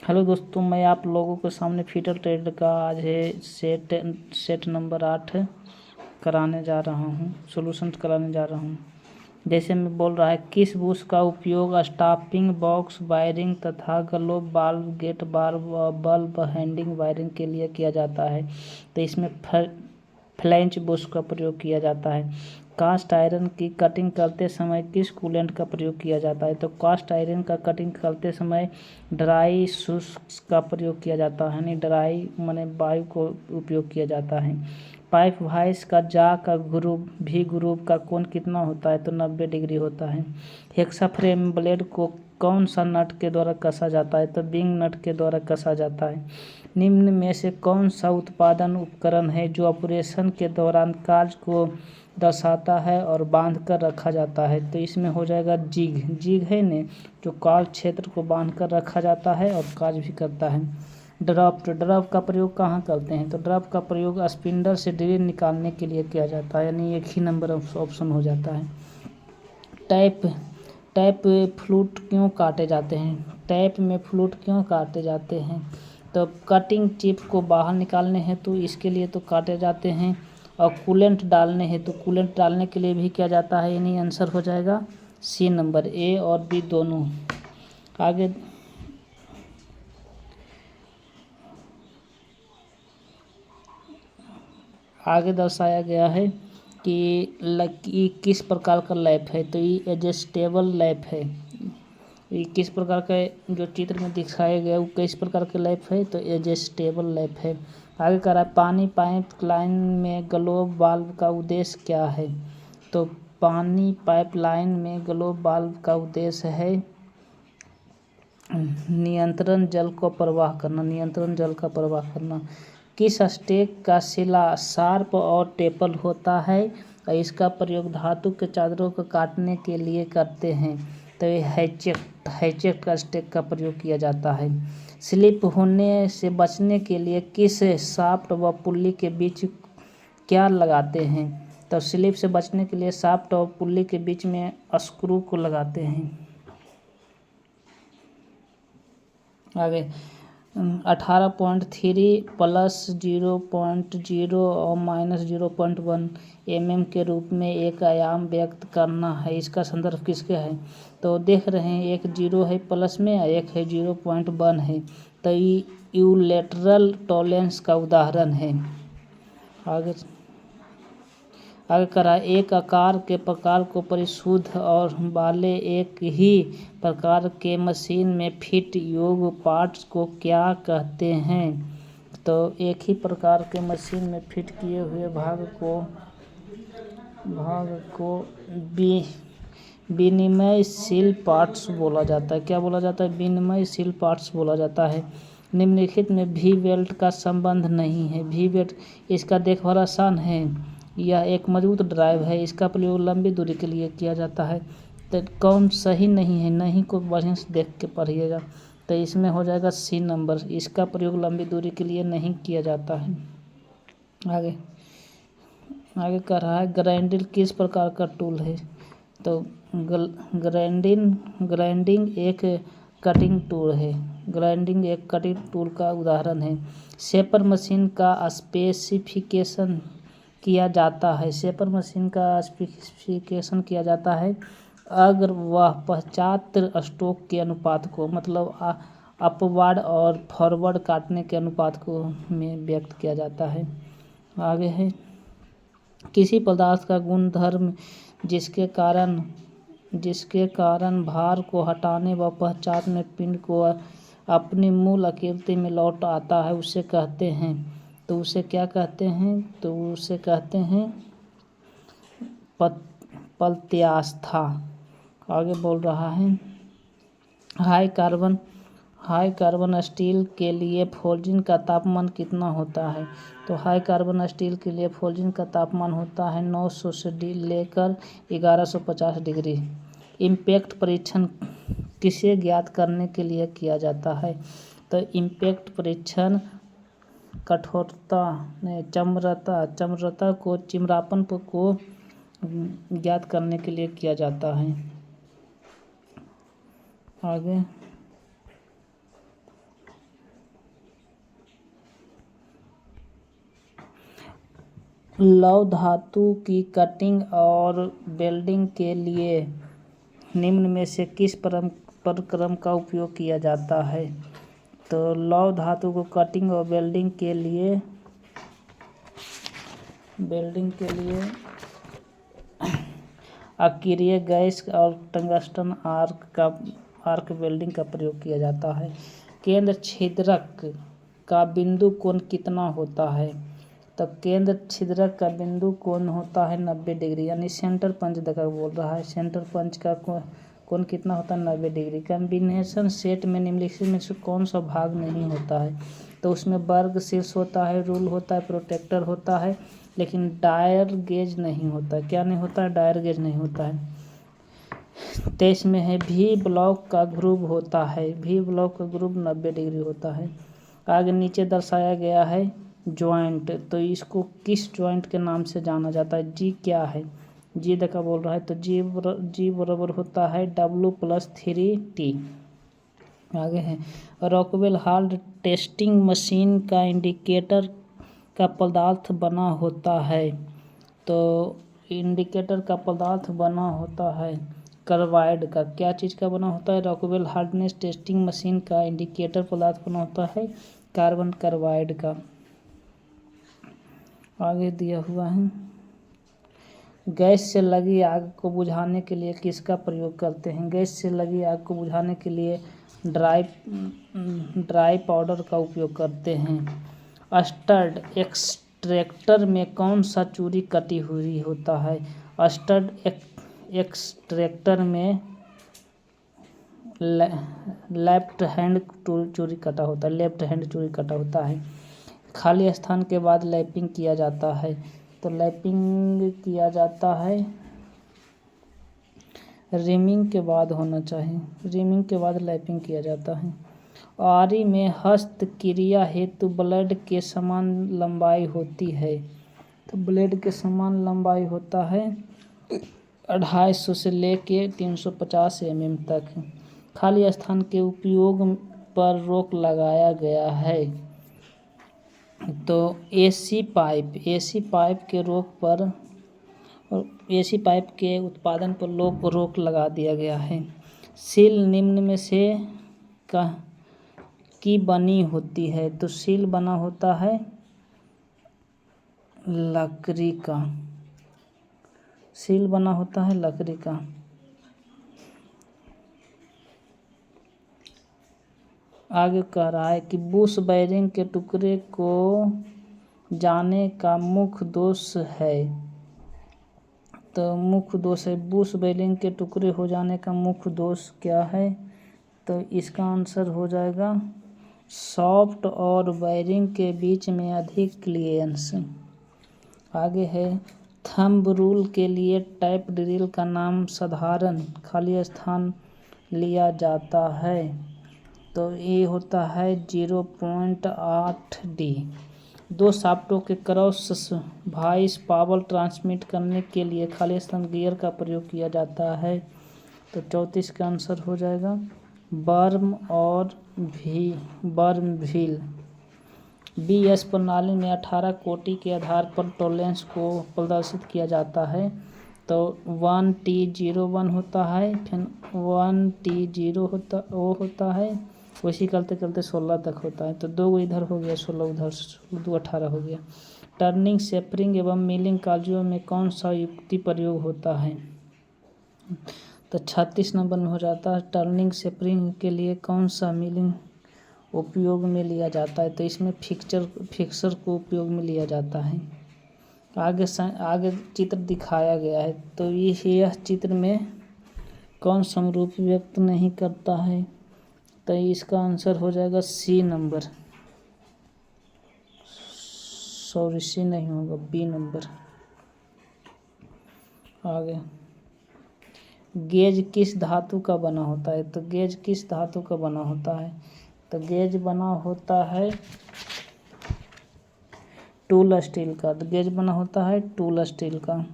Hello दोस्तों, मैं आप लोगों के सामने फीटर ट्रेड का आज है सेट नंबर 8 कराने जा रहा हूँ, सोल्यूशन कराने जा रहा हूँ। जैसे मैं बोल रहा है, किस बुश का उपयोग स्टॉपिंग बॉक्स वायरिंग तथा ग्लोब बाल्ब गेट बार बल्ब हैंडिंग वायरिंग के लिए किया जाता है। तो इसमें फ्लैंच बुश का प्रयोग किया जाता है। कास्ट आयरन की कटिंग करते समय किस कूलेंट का प्रयोग किया जाता है? तो कास्ट आयरन का कटिंग करते समय ड्राई शुष्क का प्रयोग किया जाता है, यानी ड्राई माने वायु को उपयोग किया जाता है। पाइप वाइस का जा का ग्रुप भी ग्रुप का कोण कितना होता है? तो 90 डिग्री होता है। हेक्सा फ्रेम ब्लेड को कौन सा नट के द्वारा कसा जाता है? तो बिंग नट के द्वारा कसा जाता है। निम्न में से कौन सा उत्पादन उपकरण है जो ऑपरेशन के दौरान काज को दर्शाता है और बांध कर रखा जाता है? तो इसमें हो जाएगा जिग है ने, जो काज क्षेत्र को बांध कर रखा जाता है और काज भी करता है। ड्रॉप का प्रयोग कहाँ करते हैं? तो ड्रॉप का प्रयोग स्पिंडल से ड्रिल निकालने के लिए किया जाता है, यानी एक ही नंबर ऑप्शन हो जाता है। टैप फ्लूट क्यों काटे जाते हैं? टैप में फ्लूट क्यों काटे जाते हैं? तो कटिंग चिप को बाहर निकालने हेतु इसके लिए तो काटे जाते हैं, और कूलेंट डालने हेतु कूलेंट डालने के लिए भी किया जाता है, यानी आंसर हो जाएगा सी नंबर, ए और बी दोनों। आगे दर्शाया गया है कि किस प्रकार का लैप है? तो ये एडजस्टेबल लैप है। ये किस प्रकार का जो चित्र में दिखाया गया वो किस प्रकार का लैप है? तो एडजस्टेबल लैप है। आगे कह रहा है पानी पाइप लाइन में ग्लोब वाल्व का उद्देश्य क्या है? तो पानी पाइपलाइन में ग्लोब वाल्व का उद्देश्य है नियंत्रण जल का प्रवाह करना। किस स्टेक का सिला शार्प और टेपल होता है और इसका प्रयोग धातु के चादरों को काटने के लिए करते हैं? तो ये हैचेट का स्टेक का प्रयोग किया जाता है। स्लिप होने से बचने के लिए किस शाफ्ट व पुल्ली के बीच क्या लगाते हैं? तो स्लिप से बचने के लिए शाफ्ट और पुल्ली के बीच में स्क्रू को लगाते हैं। आगे 18.3 प्लस 0.0 और -0.1 mm के रूप में एक आयाम व्यक्त करना है, इसका संदर्भ किसके है? तो देख रहे हैं, एक 0 है प्लस में और एक है 0.1 है, तो ये यूलेटरल टॉलरेंस का उदाहरण है। आगे करा एक आकार के प्रकार को परिशुद्ध और वाले एक ही प्रकार के मशीन में फिट योग्य पार्ट्स को क्या कहते हैं? तो एक ही प्रकार के मशीन में फिट किए हुए भाग को विनिमयशील पार्ट्स बोला जाता है। क्या बोला जाता है? विनिमयशील पार्ट्स बोला जाता है। निम्नलिखित में वी बेल्ट का संबंध नहीं है। वी बेल्ट इसका देखभाल आसान है, यह एक मजबूत ड्राइव है, इसका प्रयोग लंबी दूरी के लिए किया जाता है। तो कौन सही नहीं है? नहीं को बढ़िया से देख के पढ़िएगा। तो इसमें हो जाएगा सी नंबर, इसका प्रयोग लंबी दूरी के लिए नहीं किया जाता है। आगे कह रहा है ग्राइंडिंग किस प्रकार का टूल है? तो ग्राइंडिंग एक कटिंग टूल है। ग्राइंडिंग एक कटिंग टूल का उदाहरण है। शेपर मशीन का स्पेसिफिकेशन किया जाता है। शेपर मशीन का स्पेसिफिकेशन किया जाता है अगर वह पश्चात स्ट्रोक के अनुपात को, मतलब अपवर्ड और फॉरवर्ड काटने के अनुपात को में व्यक्त किया जाता है। आगे है किसी पदार्थ का गुणधर्म जिसके कारण भार को हटाने व पश्चात में पिंड को अपनी मूल आकृति में लौट आता है उसे कहते हैं। तो उसे क्या कहते हैं? तो उसे कहते हैं प्रत्यास्था। आगे बोल रहा है हाई कार्बन स्टील के लिए फोर्जिंग का तापमान कितना होता है? तो हाई कार्बन स्टील के लिए फोर्जिंग का तापमान होता है 900 से लेकर 1150 डिग्री। इम्पैक्ट परीक्षण किसे ज्ञात करने के लिए किया जाता है? तो इम्पैक्ट परीक्षण चिमरापन को ज्ञात करने के लिए किया जाता है। आगे लौह धातु की कटिंग और वेल्डिंग के लिए निम्न में से किस प्रक्रम का उपयोग किया जाता है? तो लौह धातु को कटिंग और वेल्डिंग के लिए अक्रिय गैस और टंगस्टन आर्क वेल्डिंग का प्रयोग किया जाता है। केंद्र छिद्रक का बिंदु कोण कितना होता है? तो केंद्र छिद्रक का बिंदु कोण होता है 90 डिग्री, यानी सेंटर पंच का बोल रहा है। सेंटर पंच का कोण कितना होता है? 90 डिग्री। कॉम्बिनेशन सेट में निम्नलिखित में से कौन सा भाग नहीं होता है? तो उसमें वर्ग शीर्ष होता है, रूल होता है, प्रोटेक्टर होता है, लेकिन डायर गेज नहीं होता। क्या नहीं होता है? डायर गेज नहीं होता है। 23 में है भी ब्लॉक का ग्रुप होता है। भी ब्लॉक का ग्रुप 90 डिग्री होता है। आगे नीचे दर्शाया गया है ज्वाइंट, तो इसको किस ज्वाइंट के नाम से जाना जाता है? जी क्या है? जी देखा बोल रहा है, तो जी बराबर होता है W+3T। आगे है रॉकवेल हार्ड टेस्टिंग मशीन का इंडिकेटर का पदार्थ बना होता है। तो इंडिकेटर का पदार्थ बना होता है कार्बाइड का। क्या चीज़ का बना होता है? रॉकवेल हार्डनेस टेस्टिंग मशीन का इंडिकेटर पदार्थ बना होता है कार्बन कार्बाइड का। आगे दिया हुआ है गैस से लगी आग को बुझाने के लिए किसका प्रयोग करते हैं? गैस से लगी आग को बुझाने के लिए ड्राई पाउडर का उपयोग करते हैं। स्टड एक्सट्रैक्टर में कौन सा चूड़ी कटी हुई होता है? स्टड एक्सट्रैक्टर में लेफ्ट हैंड चूड़ी कटा होता है। लेफ्ट हैंड चूड़ी कटा होता है। खाली स्थान के बाद लैपिंग किया जाता है। तो लैपिंग किया जाता है रिमिंग के बाद होना चाहिए। रिमिंग के बाद लैपिंग किया जाता है। आरी में हस्त क्रिया हेतु ब्लेड के समान लंबाई होती है। तो ब्लेड के समान लंबाई होता है 250 से लेके 350 mm तक। खाली स्थान के उपयोग पर रोक लगाया गया है। तो एसी पाइप के उत्पादन पर रोक लगा दिया गया है। सील निम्न में से की बनी होती है? तो सील बना होता है लकड़ी का। सील बना होता है लकड़ी का। आगे कह रहा है कि बुश बेयरिंग के टुकड़े को जाने का मुख्य दोष है। तो मुख्य दोष है बुश बेयरिंग के टुकड़े हो जाने का मुख्य दोष क्या है? तो इसका आंसर हो जाएगा सॉफ्ट और बेयरिंग के बीच में अधिक क्लियरेंस। आगे है थंब रूल के लिए टैप ड्रिल का नाम साधारण खाली स्थान लिया जाता है। तो ये होता है 0.8D। दो शाफ्टों के क्रॉस वाइस पावर ट्रांसमिट करने के लिए खाली स्थान गियर का प्रयोग किया जाता है। तो 34 का आंसर हो जाएगा बर्म व्हील। BS प्रणाली में 18 कोटि के आधार पर टॉलरेंस को प्रदर्शित किया जाता है। तो 1T01 होता है, फिर 1T0 होता है, वैसे करते करते 16 तक होता है। तो 2 इधर हो गया, 16 उधर, 2 18 हो गया। टर्निंग शेपरिंग एवं मिलिंग कार्यों में कौन सा युक्ति प्रयोग होता है? तो 36 नंबर में हो जाता है टर्निंग शेपरिंग के लिए कौन सा मिलिंग उपयोग में लिया जाता है? तो इसमें फिक्सर को उपयोग में लिया जाता है। आगे चित्र दिखाया गया है। तो यह चित्र में कौन समरूपी व्यक्त नहीं करता है? तो इसका आंसर हो जाएगा C नंबर। सॉरी C नहीं होगा, B नंबर। आगे गेज किस धातु का बना होता है? तो गेज किस धातु का बना होता है? तो गेज बना होता है टूल स्टील का। तो गेज बना होता है टूल स्टील का।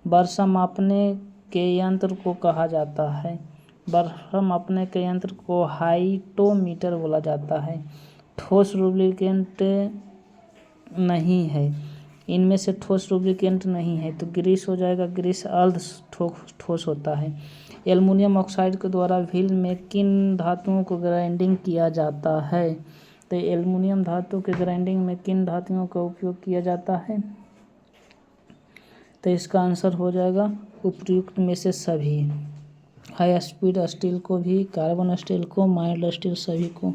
वर्षा मापने के यंत्र को कहा जाता है? वर्षा मापने के यंत्र को हाइटोमीटर बोला जाता है। ठोस लुब्रिकेंट नहीं है, इनमें से ठोस लुब्रिकेंट नहीं है, तो ग्रीस हो जाएगा। ग्रीस अर्ध ठोस होता है। एल्युमिनियम ऑक्साइड के द्वारा व्हील में किन धातुओं को ग्राइंडिंग किया जाता है? तो एल्युमिनियम धातु के ग्राइंडिंग में किन धातुओं का उपयोग किया जाता है? तो इसका आंसर हो जाएगा उपयुक्त में से सभी। हाई स्पीड स्टील को भी, कार्बन स्टील को, माइल्ड स्टील सभी को।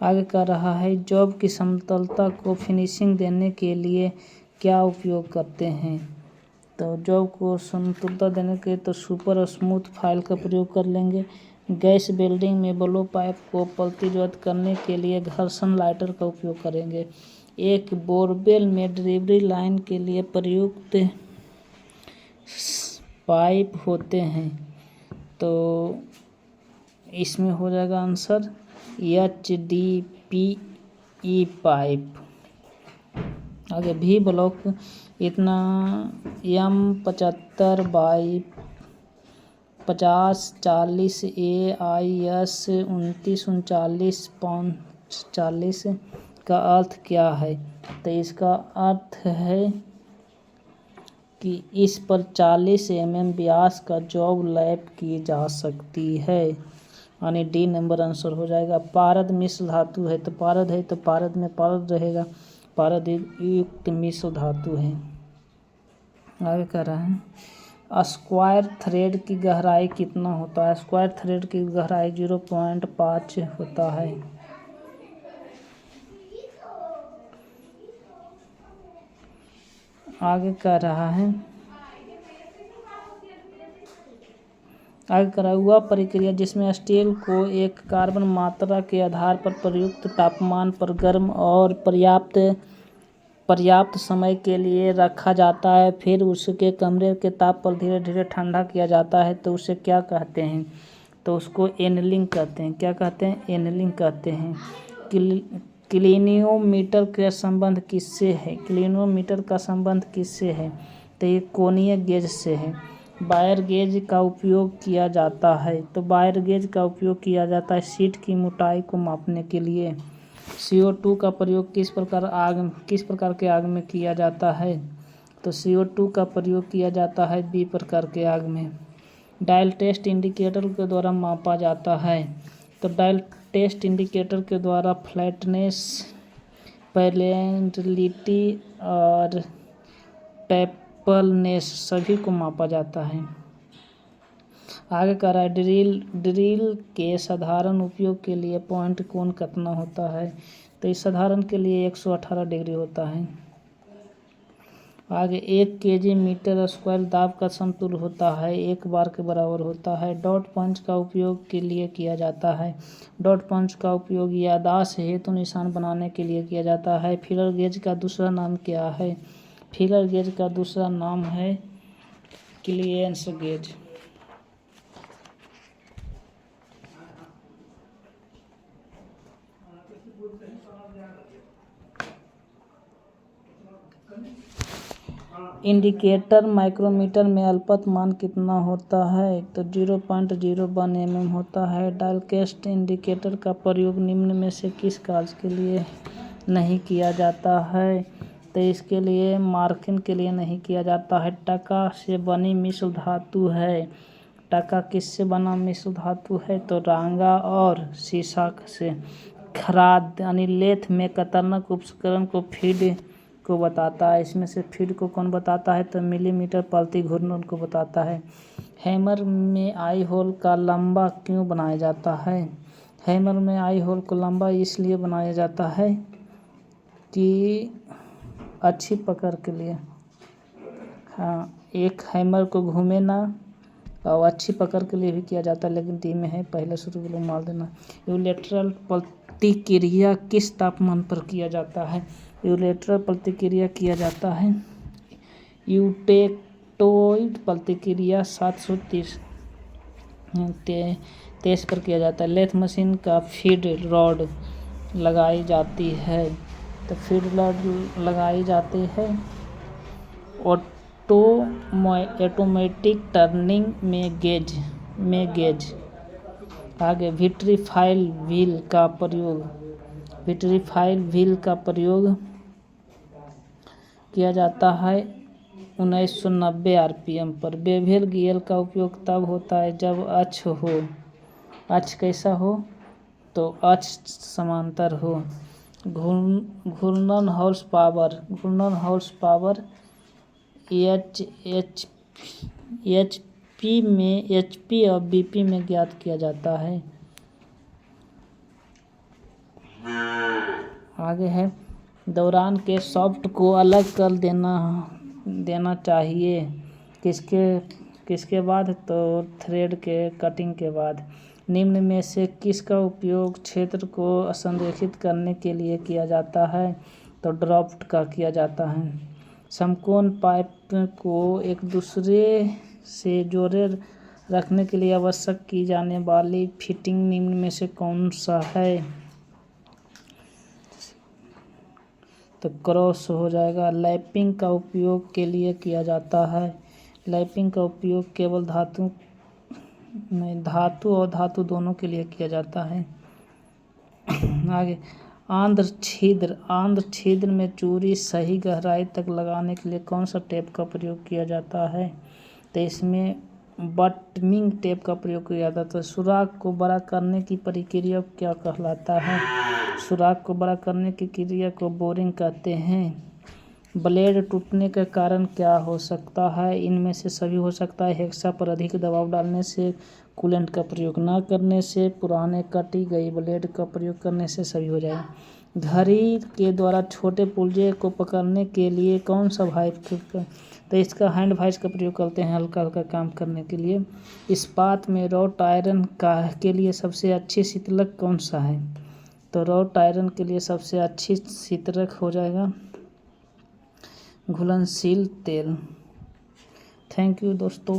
आगे कर रहा है जॉब की समतलता को फिनिशिंग देने के लिए क्या उपयोग करते हैं? तो जॉब को समतलता देने के तो सुपर स्मूथ फाइल का प्रयोग कर लेंगे। गैस वेल्डिंग में ब्लो पाइप को पलटीजोत करने के लिए घर्षण लाइटर का उपयोग करेंगे। एक बोरवेल में डिलीवरी लाइन के लिए प्रयुक्त पाइप होते हैं, तो इसमें हो जाएगा आंसर HDPE पाइप। आगे भी ब्लॉक इतना M75/50-40 AIS 2939/45 का अर्थ क्या है? तो इसका अर्थ है कि इस पर 40 mm व्यास का जॉब लैप की जा सकती है, यानी डी नंबर आंसर हो जाएगा। पारद मिश्र धातु है, तो पारद है तो पारद में पारद रहेगा, पारद युक्त मिश्र धातु है। आगे कह रहा है स्क्वायर थ्रेड की गहराई कितना होता है? स्क्वायर थ्रेड की गहराई 0.5 होता है। आगे कह रहा है वह प्रक्रिया जिसमें स्टील को एक कार्बन मात्रा के आधार पर प्रयुक्त तापमान पर गर्म और पर्याप्त समय के लिए रखा जाता है, फिर उसके कमरे के ताप पर धीरे धीरे ठंडा किया जाता है, तो उसे क्या कहते हैं? तो उसको एनलिंग कहते हैं। क्या कहते हैं? एनलिंग कहते हैं। क्लिनोमीटर का संबंध किससे है? क्लिनोमीटर का संबंध किससे है? तो ये कोणीय गेज से है। वायर गेज का उपयोग किया जाता है, तो वायर गेज का उपयोग किया जाता है शीट की मोटाई को मापने के लिए। CO2 का प्रयोग किस प्रकार के आग में किया जाता है? तो CO2 का प्रयोग किया जाता है B प्रकार के आग में। डायल टेस्ट इंडिकेटर के द्वारा मापा जाता है, तो डायल टेस्ट इंडिकेटर के द्वारा फ्लैटनेस, पैरेललिटी और टैपलनेस सभी को मापा जाता है। आगे कह रहा है ड्रिल के साधारण उपयोग के लिए पॉइंट कोण कितना होता है? तो इस साधारण के लिए 118 डिग्री होता है। आगे 1 kg मीटर स्क्वायर दाब का समतुल्य होता है, 1 बार के बराबर होता है। डॉट पंच का उपयोग के लिए किया जाता है। डॉट पंच का उपयोग याददाश्त हेतु निशान बनाने के लिए किया जाता है। फीलर गेज का दूसरा नाम क्या है? फीलर गेज का दूसरा नाम है क्लियरेंस गेज। इंडिकेटर माइक्रोमीटर में अल्पतमांक कितना होता है? तो 0.01 mm होता है। डायल टेस्ट इंडिकेटर का प्रयोग निम्न में से किस कार्य के लिए नहीं किया जाता है? तो इसके लिए मार्किंग के लिए नहीं किया जाता है। टका से बनी मिश्र धातु है। टका किससे बना मिश्र धातु है? तो रांगा और सीसा से। खराद यानी लेथ में कतरनक उपकरण को फीड को बताता है। इसमें से फीड को कौन बताता है? तो मिलीमीटर प्रति घूर्णन को बताता है। हैमर में आई होल का लंबा क्यों बनाया जाता है? हैमर में आई होल को लंबा इसलिए बनाया जाता है कि अच्छी पकड़ के लिए। हाँ, एक हैमर को घूमे ना, और अच्छी पकड़ के लिए भी किया जाता है, लेकिन डी में है, पहले शुरू में मार देना। यूलेटरल प्रतिक्रिया किस तापमान पर किया जाता है? यूलेटरल प्रतिक्रिया किया जाता है यूटेक्टोइड प्रतिक्रिया 723 पर किया जाता है। लेथ मशीन का फीड रॉड लगाई जाती है, तो फीड रॉड लगाई जाती है ऑटोमेटिक टर्निंग में गेज। आगे विट्रीफाइल व्हील का प्रयोग किया जाता है 1990 RPM पर। बेवल गियर का उपयोग तब होता है जब अक्ष हो, अक्ष कैसा हो तो अक्ष समांतर हो। घूर्णन हॉर्स पावर HP और BP में ज्ञात किया जाता है। आगे है दौरान के शाफ्ट को अलग कर देना चाहिए किसके बाद तो थ्रेड के कटिंग के बाद। निम्न में से किसका उपयोग क्षेत्र को संरेखित करने के लिए किया जाता है तो ड्राफ्ट का किया जाता है। समकोण पाइप को एक दूसरे से जोड़े रखने के लिए आवश्यक की जाने वाली फिटिंग निम्न में से कौन सा है तो क्रॉस हो जाएगा। लैपिंग का उपयोग के लिए किया जाता है। लैपिंग का उपयोग केवल धातु और धातु दोनों के लिए किया जाता है। आगे आंध्र छिद्र में चूड़ी सही गहराई तक लगाने के लिए कौन सा टेप का प्रयोग किया जाता है तो इसमें बटमिंग टेप का प्रयोग किया जाता है। सुराख को बड़ा करने की प्रक्रिया क्या कहलाता है? सुराख को बड़ा करने की क्रिया को बोरिंग कहते हैं। ब्लेड टूटने का कारण क्या हो सकता है? इनमें से सभी हो सकता है। हेक्सा पर अधिक दबाव डालने से, कूलेंट का प्रयोग न करने से, पुराने कटी गई ब्लेड का प्रयोग करने से, सभी हो जाएगा। घड़ी के द्वारा छोटे पुर्जे को पकड़ने के लिए कौन सा वाइप तो इसका हैंड वाइस का प्रयोग करते हैं हल्का हल्का काम करने के लिए। इस्पात में रॉट आयरन के लिए सबसे अच्छी शीतलक कौन सा है तो रॉट आयरन के लिए सबसे अच्छी शीतलक हो जाएगा घुलनशील तेल। थैंक यू दोस्तों।